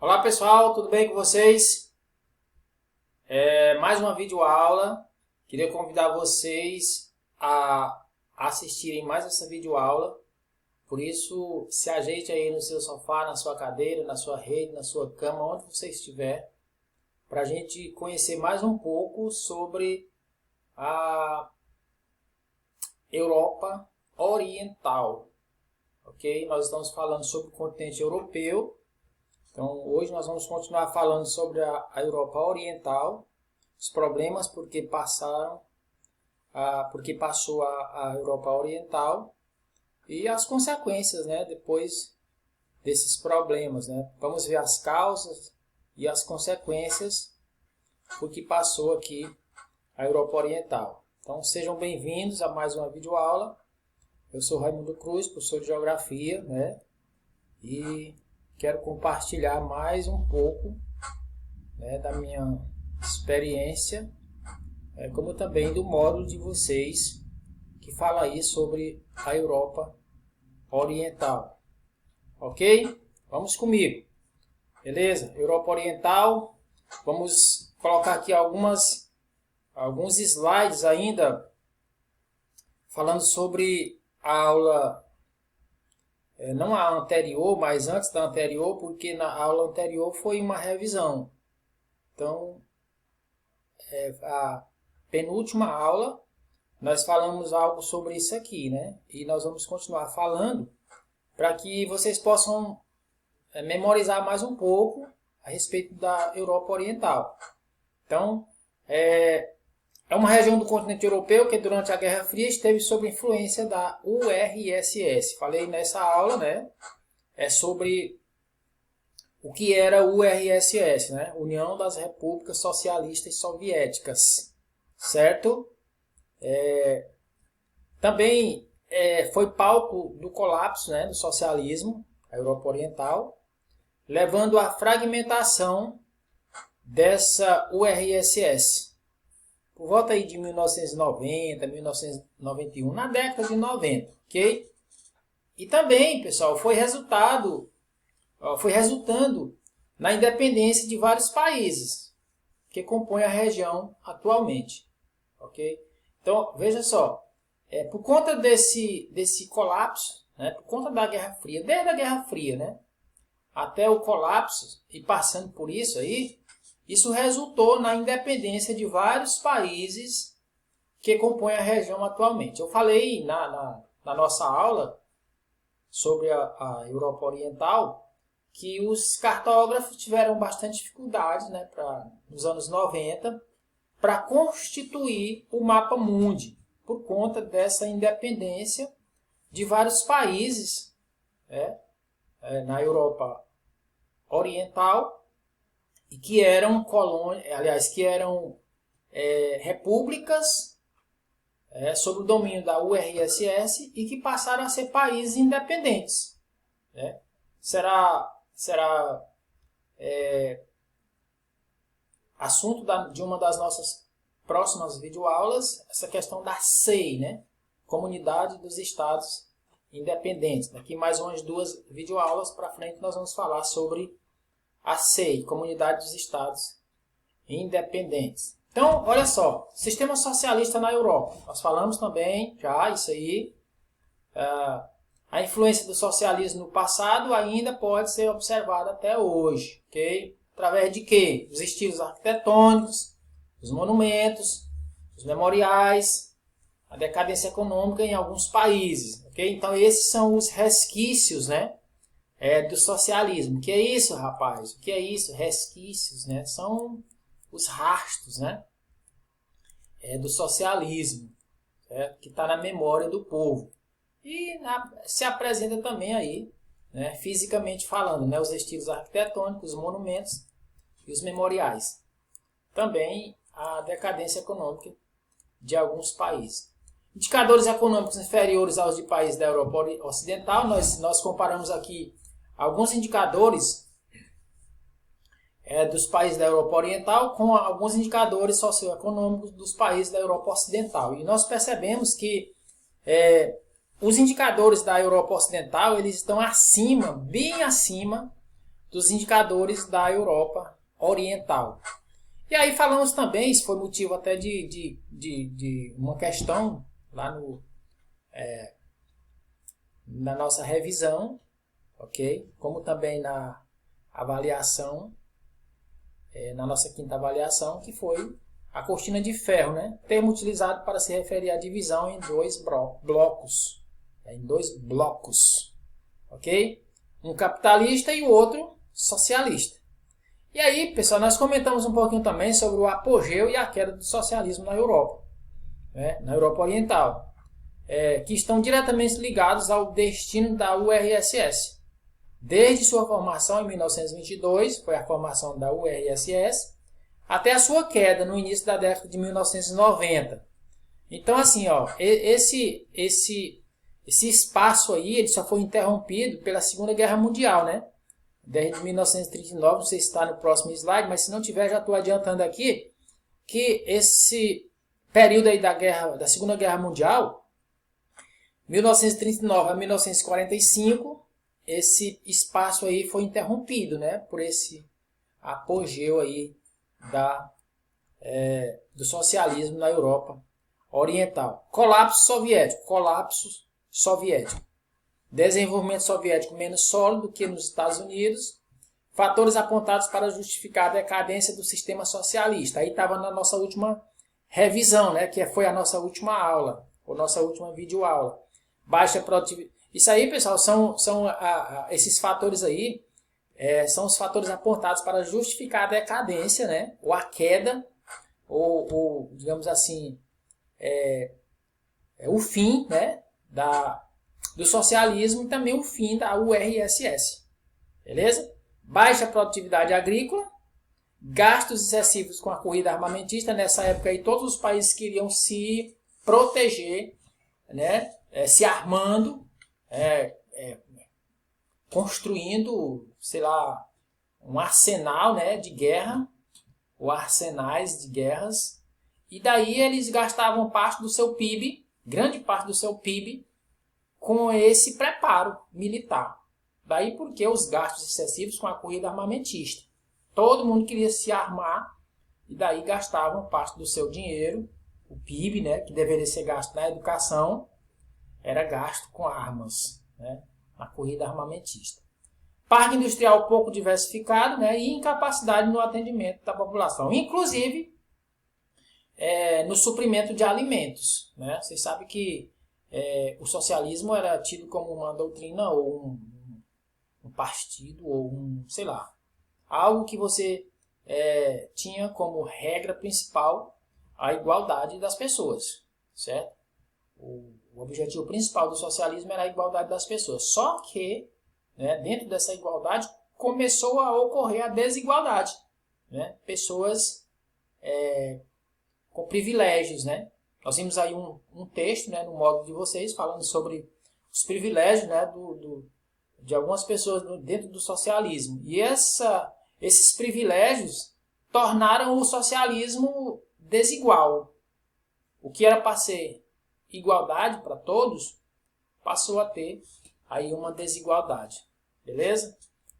Olá pessoal, tudo bem com vocês? Mais uma videoaula. Queria convidar vocês a assistirem mais essa videoaula. Por isso, se ajeite aí no seu sofá, na sua cadeira, na sua rede, na sua cama, onde você estiver, para a gente conhecer mais um pouco sobre a Europa Oriental. Ok? Nós estamos falando sobre o continente europeu. Então, hoje nós vamos continuar falando sobre a Europa Oriental, os problemas porque passou a Europa Oriental e as consequências, né, depois desses problemas, né? Vamos ver as causas e as consequências porque passou aqui a Europa Oriental. Então, sejam bem-vindos a mais uma videoaula. Eu sou Raimundo Cruz, professor de Geografia, né? E quero compartilhar mais um pouco, né, da minha experiência, como também do modo de vocês que fala aí sobre a Europa Oriental. Ok? Vamos comigo. Beleza? Europa Oriental. Vamos colocar aqui alguns slides ainda falando sobre a aula. Não a anterior, mas antes da anterior, porque na aula anterior foi uma revisão. Então, a penúltima aula, nós falamos algo sobre isso aqui, né? E nós vamos continuar falando para que vocês possam memorizar mais um pouco a respeito da Europa Oriental. Então, é uma região do continente europeu que durante a Guerra Fria esteve sob influência da URSS. Falei nessa aula, né? Sobre o que era o URSS, né? União das Repúblicas Socialistas Soviéticas, certo? Também foi palco do colapso, né, do socialismo, a Europa Oriental, levando à fragmentação dessa URSS. Por volta aí de 1990, 1991, na década de 90, ok? E também, pessoal, foi resultando na independência de vários países que compõem a região atualmente, ok? Então, veja só, por conta desse colapso, né, por conta da Guerra Fria, desde a Guerra Fria, né, até o colapso e passando por isso aí, isso resultou na independência de vários países que compõem a região atualmente. Eu falei na nossa aula sobre a Europa Oriental que os cartógrafos tiveram bastante dificuldade, né, nos anos 90 para constituir o mapa mundi, por conta dessa independência de vários países, na Europa Oriental, e que eram repúblicas sob o domínio da URSS e que passaram a ser países independentes. Né? Será assunto de uma das nossas próximas videoaulas, essa questão da CEI, né? Comunidade dos Estados Independentes. Daqui mais umas 2 videoaulas para frente nós vamos falar sobre a CEI, Comunidade dos Estados Independentes. Então, olha só, sistema socialista na Europa. Nós falamos também já isso aí. A influência do socialismo no passado ainda pode ser observada até hoje, ok? Através de quê? Os estilos arquitetônicos, os monumentos, os memoriais, a decadência econômica em alguns países, ok? Então, esses são os resquícios, né, do socialismo. O que é isso, rapaz? O que é isso? Resquícios, né? São os rastros, né, do socialismo, certo? Que está na memória do povo. E se apresenta também aí, né, fisicamente falando, né, os estilos arquitetônicos, os monumentos e os memoriais. Também a decadência econômica de alguns países. Indicadores econômicos inferiores aos de países da Europa Ocidental. Nós comparamos aqui alguns indicadores dos países da Europa Oriental com alguns indicadores socioeconômicos dos países da Europa Ocidental. E nós percebemos que os indicadores da Europa Ocidental eles estão acima, bem acima dos indicadores da Europa Oriental. E aí falamos também, isso foi motivo até de uma questão lá na nossa revisão, ok? Como também na avaliação, na nossa quinta avaliação, que foi a cortina de ferro, né? Termo utilizado para se referir à divisão em dois blocos. Em dois blocos, ok? Um capitalista e o outro socialista. E aí, pessoal, nós comentamos um pouquinho também sobre o apogeu e a queda do socialismo na Europa, né? Na Europa Oriental, que estão diretamente ligados ao destino da URSS. Desde sua formação em 1922, foi a formação da URSS, até a sua queda no início da década de 1990. Então, assim, ó, esse espaço aí ele só foi interrompido pela Segunda Guerra Mundial, né? Desde 1939, não sei se está no próximo slide, mas se não tiver, já estou adiantando aqui, que esse período aí da Segunda Guerra Mundial, 1939 a 1945, esse espaço aí foi interrompido, né? Por esse apogeu aí do socialismo na Europa Oriental. Colapso soviético. Desenvolvimento soviético menos sólido que nos Estados Unidos. Fatores apontados para justificar a decadência do sistema socialista. Aí estava na nossa última revisão, né? Que foi a nossa última aula, ou nossa última videoaula. Baixa produtividade. Isso aí, pessoal, são esses fatores aí, são os fatores apontados para justificar a decadência, né? Ou a queda, ou digamos assim, o fim, né? Do socialismo e também o fim da URSS. Beleza? Baixa produtividade agrícola, gastos excessivos com a corrida armamentista. Nessa época aí, todos os países queriam se proteger, né? Se armando, construindo, sei lá, um arsenal, né, de guerra, ou arsenais de guerras. E daí eles gastavam parte do seu PIB, grande parte do seu PIB, com esse preparo militar. Daí porque os gastos excessivos com a corrida armamentista. Todo mundo queria se armar e daí gastavam parte do seu dinheiro, o PIB, né, que deveria ser gasto na educação, era gasto com armas, né, na corrida armamentista. Parque industrial pouco diversificado, né, e incapacidade no atendimento da população. Inclusive, no suprimento de alimentos. Né? Vocês sabem que o socialismo era tido como uma doutrina ou um partido ou sei lá, algo que você tinha como regra principal a igualdade das pessoas, certo? O objetivo principal do socialismo era a igualdade das pessoas. Só que, né, dentro dessa igualdade começou a ocorrer a desigualdade, né? Pessoas com privilégios, né? Nós vimos aí um texto, né, no módulo de vocês falando sobre os privilégios, né, de algumas pessoas dentro do socialismo. E esses privilégios tornaram o socialismo desigual. O que era para ser igualdade para todos, passou a ter aí uma desigualdade. Beleza?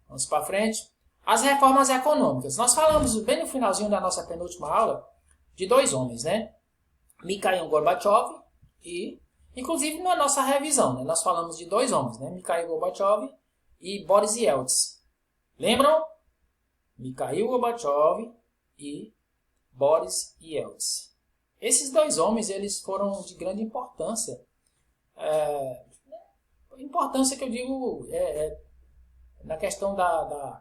Vamos para frente. As reformas econômicas. Nós falamos bem no finalzinho da nossa penúltima aula de dois homens, né? Mikhail Gorbachev e, inclusive na nossa revisão, né? Nós falamos de dois homens, né? Mikhail Gorbachev e Boris Yeltsin. Lembram? Mikhail Gorbachev e Boris Yeltsin. Esses dois homens, eles foram de grande importância. Importância que eu digo na questão da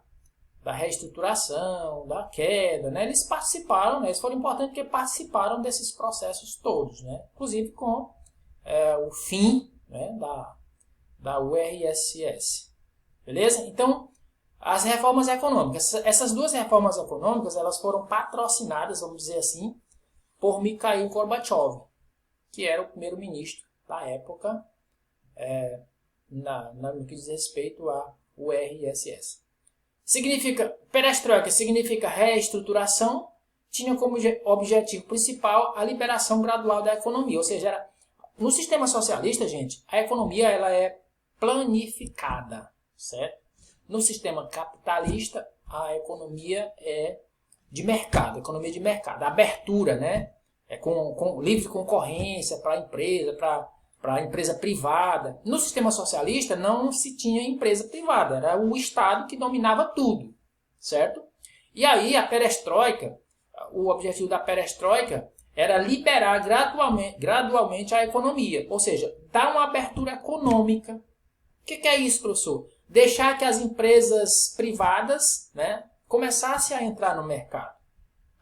reestruturação, da queda, né? Eles participaram, né? Eles foram importantes porque participaram desses processos todos, né? Inclusive com o fim, né, da URSS. Beleza? Então, as reformas econômicas. Essas duas reformas econômicas, elas foram patrocinadas, vamos dizer assim, por Mikhail Gorbachev, que era o primeiro-ministro da época, no que diz respeito à URSS. Perestroika significa reestruturação, tinha como objetivo principal a liberação gradual da economia. Ou seja, no sistema socialista, gente, a economia ela é planificada, certo? No sistema capitalista, a economia é de mercado, economia de mercado, abertura, né? É com livre concorrência para a empresa privada. No sistema socialista não se tinha empresa privada, era o Estado que dominava tudo, certo? E aí a perestroika, o objetivo da perestroika era liberar gradualmente a economia, ou seja, dar uma abertura econômica. O que é isso, professor? Deixar que as empresas privadas, né, começassem a entrar no mercado.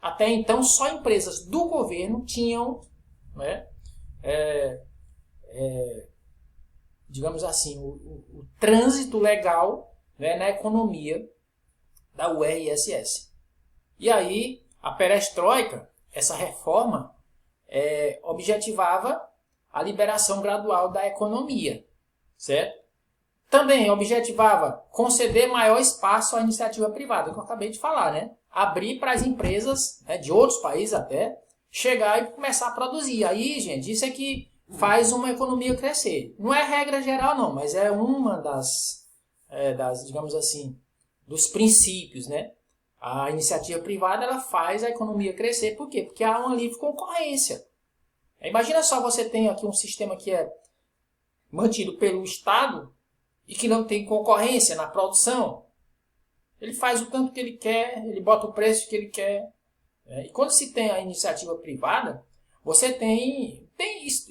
Até então, só empresas do governo tinham, né, digamos assim, o trânsito legal, né, na economia da URSS. E aí, a perestroika, essa reforma, objetivava a liberação gradual da economia, certo? Também objetivava conceder maior espaço à iniciativa privada, que eu acabei de falar, né? Abrir para as empresas, né, de outros países até, chegar e começar a produzir. Aí, gente, isso é que faz uma economia crescer. Não é regra geral, não, mas é uma das digamos assim, dos princípios, né? A iniciativa privada, ela faz a economia crescer. Por quê? Porque há uma livre concorrência. Imagina só, você tem aqui um sistema que é mantido pelo Estado e que não tem concorrência na produção. Ele faz o tanto que ele quer, ele bota o preço que ele quer. E quando se tem a iniciativa privada, você tem,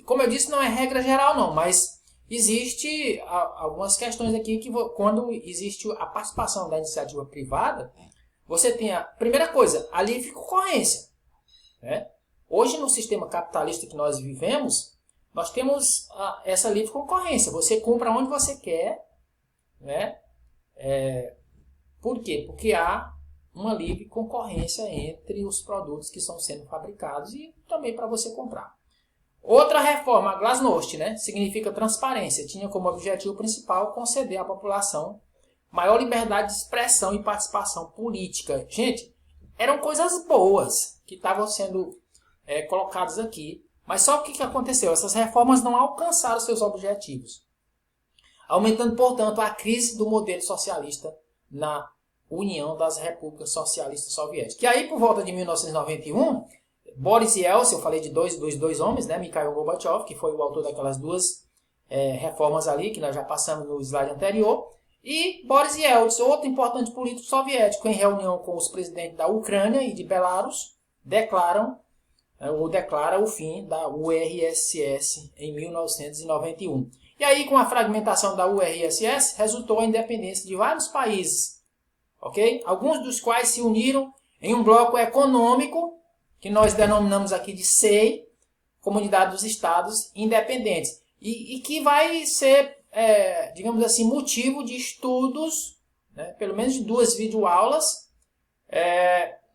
como eu disse, não é regra geral não, mas existe algumas questões aqui que quando existe a participação da iniciativa privada, você tem a primeira coisa, a livre concorrência, né? Hoje no sistema capitalista que nós vivemos, nós temos essa livre concorrência. Você compra onde você quer, né? Por quê? Porque há uma livre concorrência entre os produtos que estão sendo fabricados e também para você comprar. Outra reforma, a Glasnost, né? Significa transparência. Tinha como objetivo principal conceder à população maior liberdade de expressão e participação política. Gente, eram coisas boas que estavam sendo colocadas aqui. Mas só o que aconteceu? Essas reformas não alcançaram seus objetivos, aumentando, portanto, a crise do modelo socialista na União das Repúblicas Socialistas Soviéticas. Que aí, por volta de 1991, Boris Yeltsin, eu falei de dois homens, né? Mikhail Gorbachev, que foi o autor daquelas duas reformas ali, que nós já passamos no slide anterior, e Boris Yeltsin, outro importante político soviético, em reunião com os presidentes da Ucrânia e de Belarus, declara o fim da URSS em 1991. E aí, com a fragmentação da URSS, resultou a independência de vários países, ok? Alguns dos quais se uniram em um bloco econômico, que nós denominamos aqui de CEI, Comunidade dos Estados Independentes, e que vai ser, digamos assim, motivo de estudos, né, pelo menos de 2 videoaulas,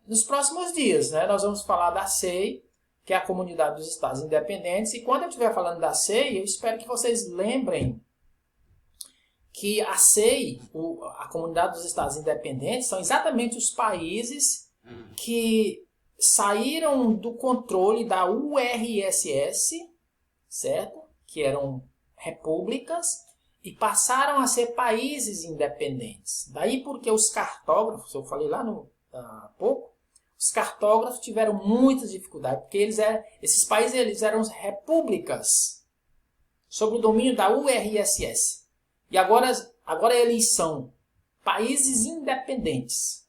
nos próximos dias, né? Nós vamos falar da CEI, que é a Comunidade dos Estados Independentes. E quando eu estiver falando da CEI, eu espero que vocês lembrem que a CEI, a Comunidade dos Estados Independentes, são exatamente os países que saíram do controle da URSS, certo? Que eram repúblicas, e passaram a ser países independentes. Daí porque os cartógrafos, eu falei lá há pouco, os cartógrafos tiveram muitas dificuldades, porque esses países eles eram repúblicas sob o domínio da URSS. E agora eles são países independentes.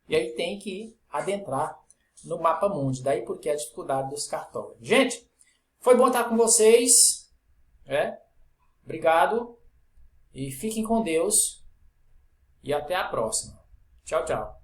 E aí tem que adentrar no mapa mundi. Daí porque a dificuldade dos cartógrafos. Gente, foi bom estar com vocês. Obrigado. E fiquem com Deus. E até a próxima. Tchau, tchau.